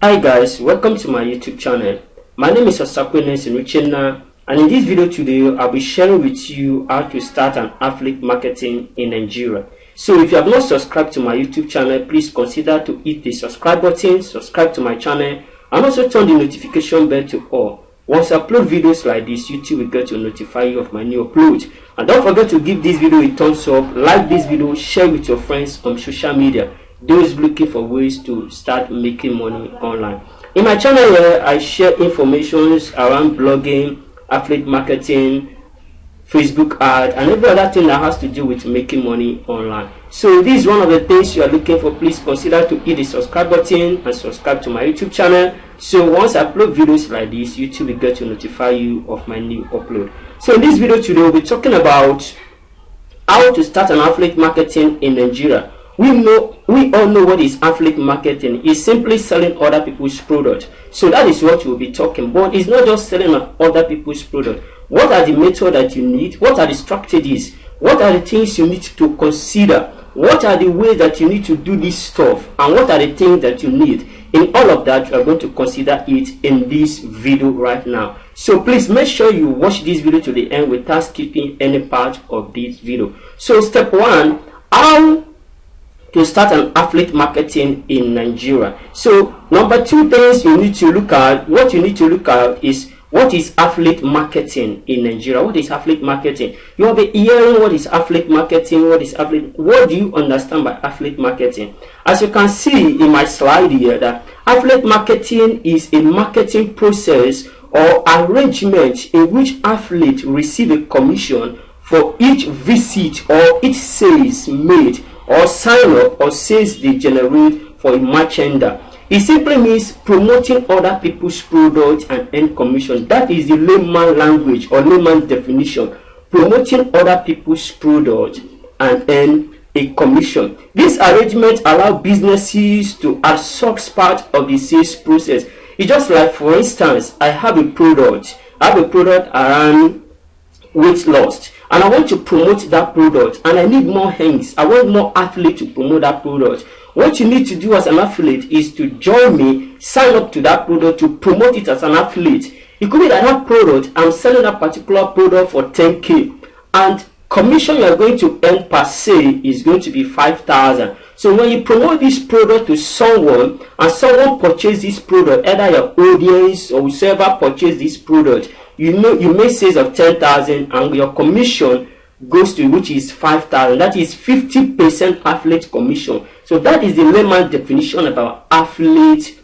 Hi guys, welcome to my YouTube channel. My name is Qservers, and in this video today I'll be sharing with you how to start an affiliate marketing in Nigeria. So if you have not subscribed to my YouTube channel, please consider to hit the subscribe button, subscribe to my channel, and also turn the notification bell to all. Once I upload videos like this, YouTube will get to notify you of my new upload. And don't forget to give this video a thumbs up, like this video, share with your friends on social media, those looking for ways to start making money online. In my channel here, I share information around blogging, affiliate marketing, Facebook ad, and every other thing that has to do with making money online. So this is one of the things you are looking for. Please consider to hit the subscribe button and subscribe to my YouTube channel. So once I upload videos like this, YouTube will get to notify you of my new upload. So in this video today, we'll be talking about how to start an affiliate marketing in Nigeria. We all know what is affiliate marketing. It's simply selling other people's product. So that is what we'll be talking. But it's not just selling other people's product. What are the methods that you need? What are the strategies? What are the things you need to consider? What are the ways that you need to do this stuff? And what are the things that you need? In all of that, we are going to consider it in this video right now. So please make sure you watch this video to the end without skipping any part of this video. So step one, how to start an affiliate marketing in Nigeria. So number two things you need to look at, what you need to look at is what is affiliate marketing in Nigeria. What is affiliate marketing? You will be hearing what is affiliate marketing, what is affiliate, what do you understand by affiliate marketing? As you can see in my slide here, that affiliate marketing is a marketing process or arrangement in which affiliates receive a commission for each visit or each sales made or sign up or sales they generate for a merchandise. It simply means promoting other people's products and earn commission. That is the layman language or layman definition. Promoting other people's products and earn a commission. This arrangement allows businesses to absorb part of the sales process. It's just like, for instance, I have a product around weight loss, and I want to promote that product, and I need more hands. I want more affiliates to promote that product. What you need to do as an affiliate is to join me, sign up to that product, to promote it as an affiliate. It could be that product, I'm selling that particular product for 10k, and commission you are going to earn per se is going to be 5,000. So when you promote this product to someone, and someone purchase this product, either your audience or whoever purchase this product, you make sales of 10,000, and your commission goes to, which is 5,000. That is 50% affiliate commission. So that is the layman definition about affiliate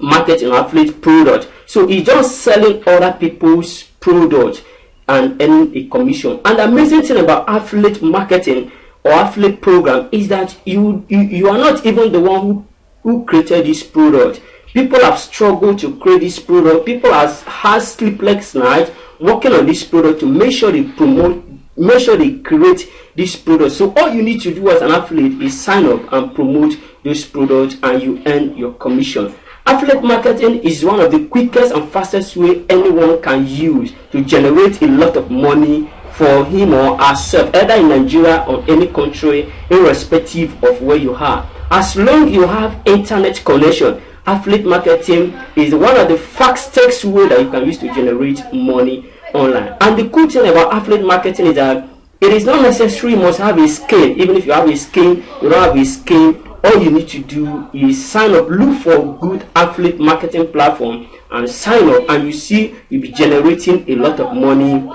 marketing, affiliate product. So it's just selling other people's product and earning a commission. And the amazing thing about affiliate marketing or affiliate program is that you are not even the one who created this product. People have struggled to create this product. People have had sleepless nights working on this product to make sure they promote, make sure they create this product. So all you need to do as an affiliate is sign up and promote those products, and you earn your commission. Affiliate marketing is one of the quickest and fastest way anyone can use to generate a lot of money for him or herself, either in Nigeria or any country, irrespective of where you are. As long as you have internet connection, affiliate marketing is one of the fastest ways that you can use to generate money online. And the cool thing about affiliate marketing is that it is not necessary you must have a skill. Even if you have a skill, you don't have a skill, all you need to do is sign up, look for a good affiliate marketing platform and sign up, and you see you'll be generating a lot of money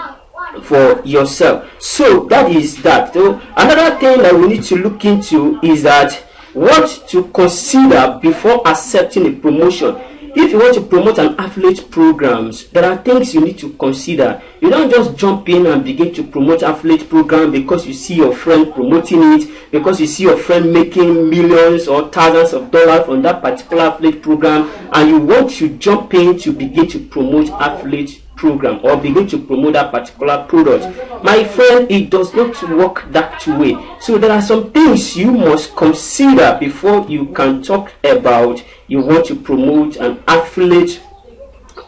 for yourself. So that is that. So another thing that we need to look into is that what to consider before accepting a promotion. If you want to promote an affiliate programs, there are things you need to consider. You don't just jump in and begin to promote affiliate program because you see your friend promoting it, because you see your friend making millions or thousands of dollars from that particular affiliate program, and you want to jump in to begin to promote affiliate program or begin to promote that particular product. My friend, it does not work that way. So there are some things you must consider before you can talk about you want to promote an affiliate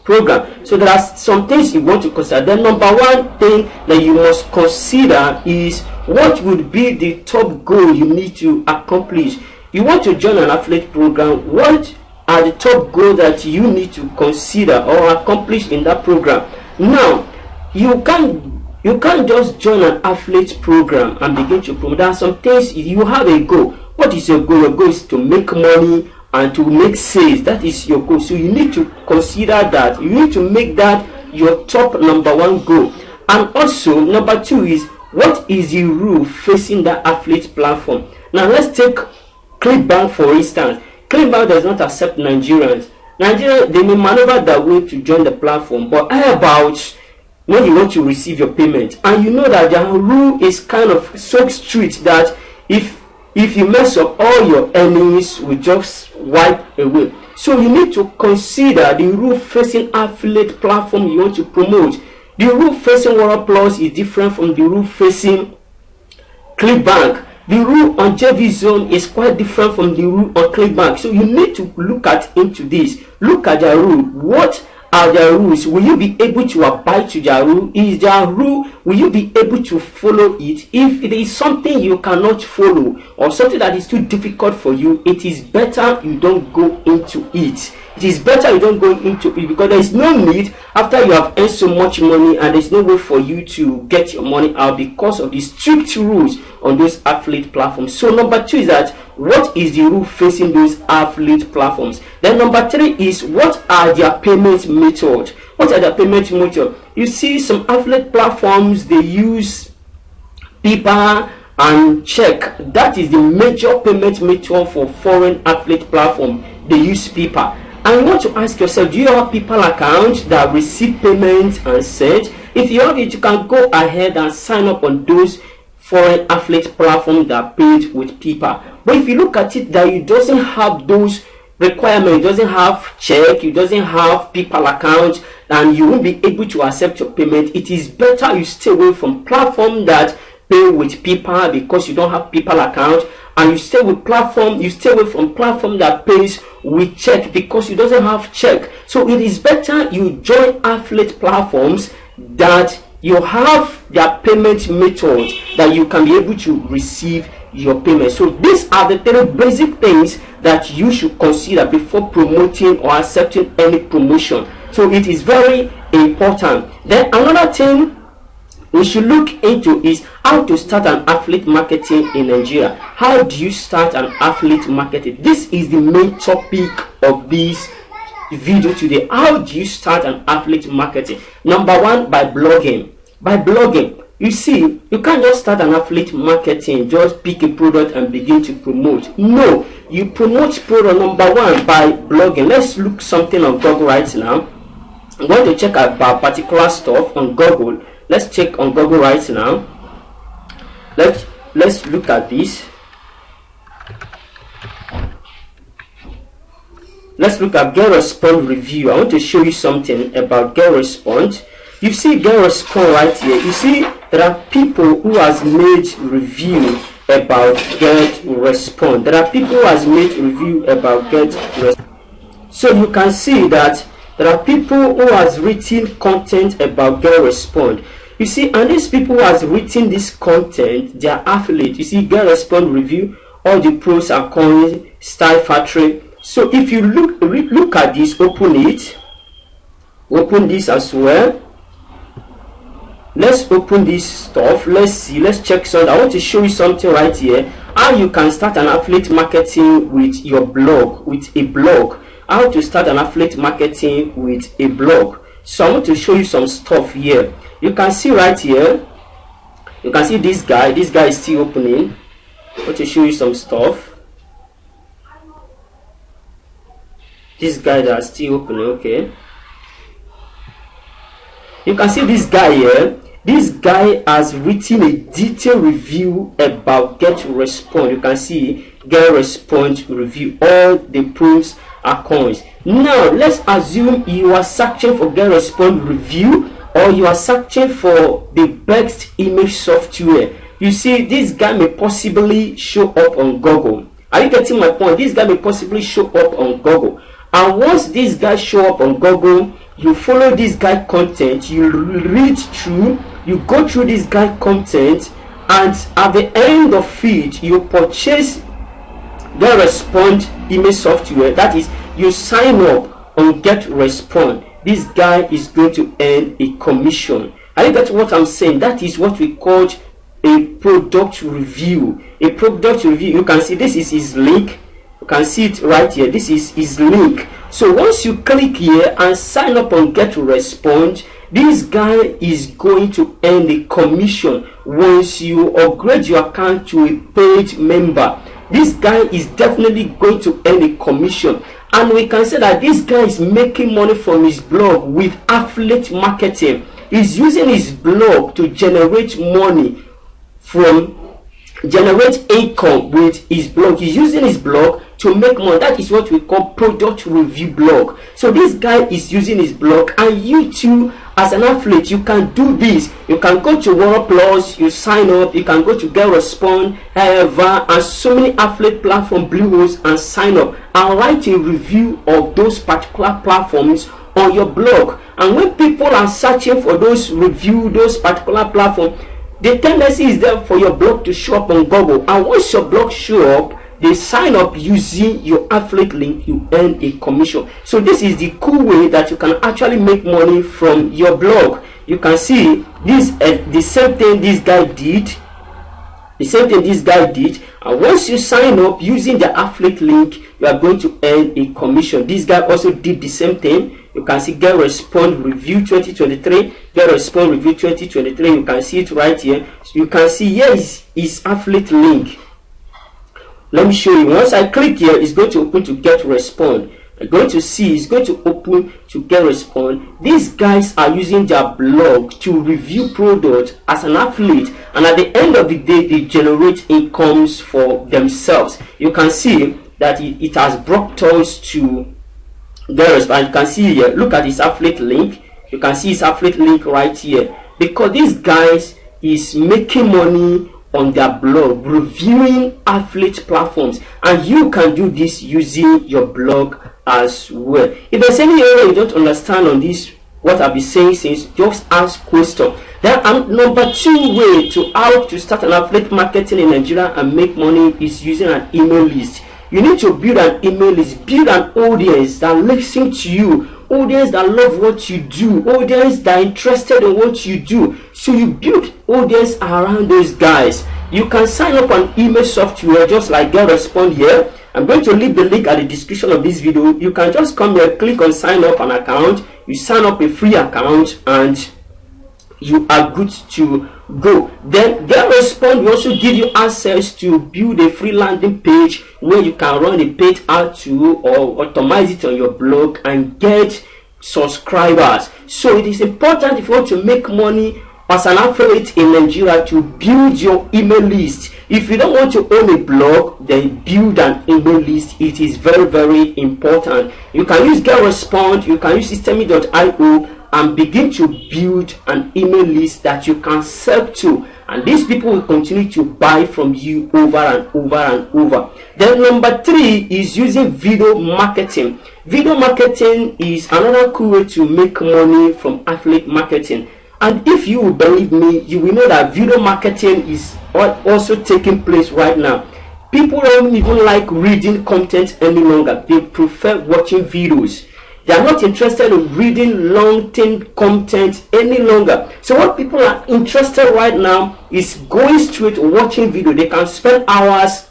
program. So there are some things you want to consider. The number one thing that you must consider is what would be the top goal you need to accomplish. You want to join an affiliate program, what are the top goals that you need to consider or accomplish in that program. Now, you can't just join an affiliate program and begin to promote. There are some things. You have a goal. What is your goal? Your goal is to make money and to make sales. That is your goal. So you need to consider that. You need to make that your top #1 goal. And also, number 2 is, what is the rule facing that affiliate platform? Now let's take ClickBank for instance. ClickBank does not accept Nigerians. Nigerians, they may maneuver their way to join the platform, but how about when you want to receive your payment? And you know that their rule is kind of so strict that if you mess up, all your earnings will just wipe away. So you need to consider the rule facing affiliate platform you want to promote. The rule facing Warrior Plus is different from the rule facing ClickBank. The rule on JV Zone is quite different from the rule on ClickBank. So you need to look into this. Look at their rule. What are their rules? Will you be able to abide to their rule? Is their rule, will you be able to follow it? If it is something you cannot follow or something that is too difficult for you, it is better you don't go into it. It is better you don't go into it, because there is no need after you have earned so much money and there's no way for you to get your money out because of the strict rules on those affiliate platforms. So number 2 is that, what is the rule facing those affiliate platforms? Then number 3 is, what are their payment methods? What are their payment methods? You see, some affiliate platforms, they use PayPal and check. That is the major payment method for foreign affiliate platform. They use PayPal. And you want to ask yourself, do you have PayPal account that receive payments and send? If you have it, you can go ahead and sign up on those foreign affiliate platforms that are paid with PayPal. But if you look at it, that it doesn't have those requirements, it doesn't have check, it doesn't have PayPal account, and you won't be able to accept your payment, it is better you stay away from platforms that pay with PayPal because you don't have PayPal account, and you stay away from platform that pays with check because you doesn't have check. So it is better you join affiliate platforms that you have their payment method that you can be able to receive your payment. So these are the 3 basic things that you should consider before promoting or accepting any promotion. So it is very important. Then another thing we should look into is how to start an affiliate marketing in Nigeria. How do you start an affiliate marketing? This is the main topic of this video today. How do you start an affiliate marketing? Number 1, by blogging. By blogging, you see, you can't just start an affiliate marketing, just pick a product and begin to promote. No, you promote product, number 1, by blogging. Let's look something on Google right now. I'm going to check about particular stuff on Google. Let's check on Google right now. Let's look at this. Let's look at GetResponse review. I want to show you something about GetResponse. You see GetResponse right here. You see there are people who has made review about GetResponse. There are people who has made review about GetResponse. So you can see that there are people who has written content about GetResponse. You see, and these people who has written this content, they are affiliate. You see, GetResponse review, all the pros and cons, style factory. So if you look at this, open it, open this as well. Let's open this stuff. Let's see, let's check something. I want to show you something right here, how you can start an affiliate marketing with your blog, with a blog. How to start an affiliate marketing with a blog. So I want to show you some stuff here. You can see right here, you can see this guy is still opening. I want to show you some stuff. This guy that's still opening, okay. You can see this guy here. This guy has written a detailed review about GetResponse. You can see GetResponse review, all the pros and cons. Now let's assume you are searching for GetResponse review, or you are searching for the best image software. You see, this guy may possibly show up on Google. Are you getting my point? This guy may possibly show up on Google. And once this guy show up on Google, you follow this guy content, you read through, you go through this guy content, and at the end of it, you purchase GetResponse image software. That is, you sign up on get respond, this guy is going to earn a commission. I get what I'm saying. That is what we call a product review. A product review, you can see this is his link. You can see it right here. This is his link. So once you click here and sign up on get respond, this guy is going to earn a commission once you upgrade your account to a paid member. This guy is definitely going to earn a commission, and we can say that this guy is making money from his blog with affiliate marketing. He's using his blog to generate money, generate income with his blog. He's using his blog to make money. That is what we call product review blog. So this guy is using his blog, and you too, as an affiliate, you can do this. You can go to World Plus, you sign up, you can go to Get Respond, and so many affiliate platform Bluehost, and sign up and write a review of those particular platforms on your blog. And when people are searching for those review, those particular platforms, the tendency is there for your blog to show up on Google. And once your blog show up, they sign up using your affiliate link, you earn a commission. So this is the cool way that you can actually make money from your blog. You can see this the same thing this guy did. And once you sign up using the affiliate link, you are going to earn a commission. This guy also did the same thing. You can see Get Respond Review 2023, Get Respond Review 2023. You can see it right here. So you can see here is his affiliate link. Let me show you. Once I click here, it's going to open to Get Respond. I'm going to see it's going to open to Get Respond. These guys are using their blog to review products as an affiliate, and at the end of the day, they generate incomes for themselves. You can see that it has brought us to Get Respond. You can see here, look at his affiliate link. You can see his affiliate link right here, because these guys is making money on their blog reviewing affiliate platforms, and you can do this using your blog as well. If there's any area you don't understand on this, what I've been saying since, just ask question. Then number 2 way to how to start an affiliate marketing in Nigeria and make money is using an email list. You need to build an email list, build an audience that listen to you, audience that love what you do, audience that are interested in what you do. So you build audience around those guys. You can sign up on email software just like Get Respond here. I'm going to leave the link at the description of this video. You can just come here, click on sign up an account. You sign up a free account and you are good to go. Then Get Respond will also give you access to build a free landing page where you can run a paid ad to or automate it on your blog and get subscribers. So it is important, if you want to make money as an affiliate in Nigeria, to build your email list. If you don't want to own a blog, then build an email list. It is very, very important. You can use Get Respond, you can use Systemi.io and begin to build an email list that you can sell to, and these people will continue to buy from you over and over and over. Then number 3 is using video marketing. Video marketing is another cool way to make money from affiliate marketing. And if you will believe me, you will know that video marketing is also taking place right now. People don't even like reading content any longer. They prefer watching videos. They are not interested in reading long-term content any longer. So what people are interested right now is going straight to watching video. They can spend hours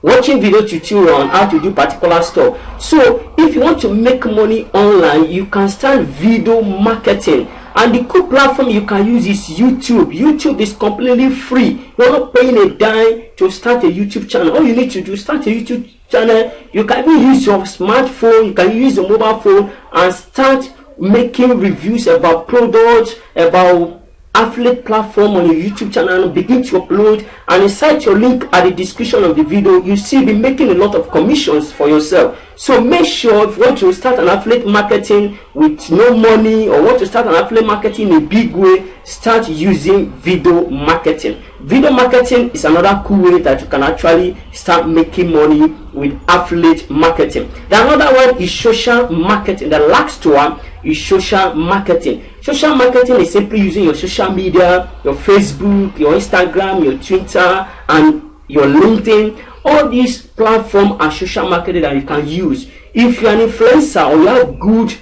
watching video tutorial on how to do particular stuff. So if you want to make money online, you can start video marketing. And the cool platform you can use is YouTube. YouTube is completely free. You're not paying a dime to start a YouTube channel. All you need to do is start a YouTube channel. You can even use your smartphone, you can use your mobile phone and start making reviews about products, about affiliate platform on your YouTube channel, and begin to upload, and inside your link at the description of the video, you see you'll be making a lot of commissions for yourself. So make sure, if you want to start an affiliate marketing with no money, or want to start an affiliate marketing in a big way, start using video marketing. Video marketing is another cool way that you can actually start making money with affiliate marketing. The another one is social marketing. The last one is social marketing. Social marketing is simply using your social media, your Facebook, your Instagram, your Twitter, and your LinkedIn. All these platforms are social marketing that you can use. If you're an influencer or you have good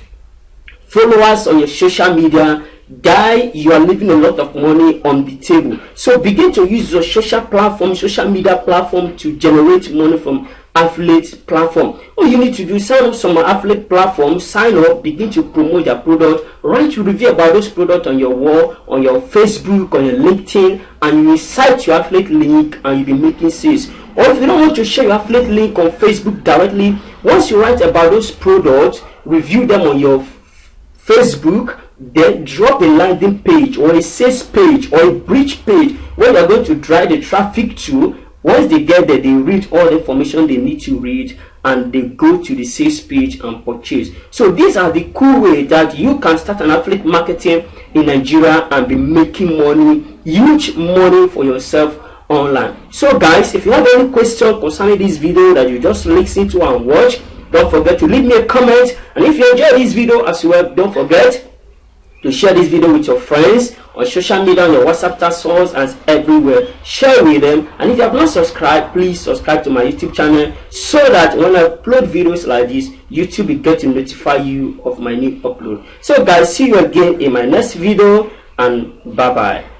followers on your social media, guy, you are leaving a lot of money on the table. So begin to use your social media platform to generate money from affiliate platform. All you need to do, sign up some affiliate platforms, sign up, begin to promote your product, write a review about those products on your wall, on your Facebook, on your LinkedIn, and you will cite your affiliate link and you'll be making sales. Or if you don't want to share your affiliate link on Facebook directly, once you write about those products, review them on your Facebook, then drop a landing page or a sales page or a bridge page where you're going to drive the traffic to. Once they get there, they read all the information they need to read and they go to the sales page and purchase. So these are the cool ways that you can start an affiliate marketing in Nigeria and be making money, huge money for yourself online. So guys, if you have any question concerning this video that you just listen to and watch, don't forget to leave me a comment. And if you enjoyed this video as well, don't forget to share this video with your friends on social media, on your WhatsApp task and everywhere. Share with them. And if you have not subscribed, please subscribe to my YouTube channel so that when I upload videos like this, YouTube will get to notify you of my new upload. So guys, see you again in my next video, and bye bye.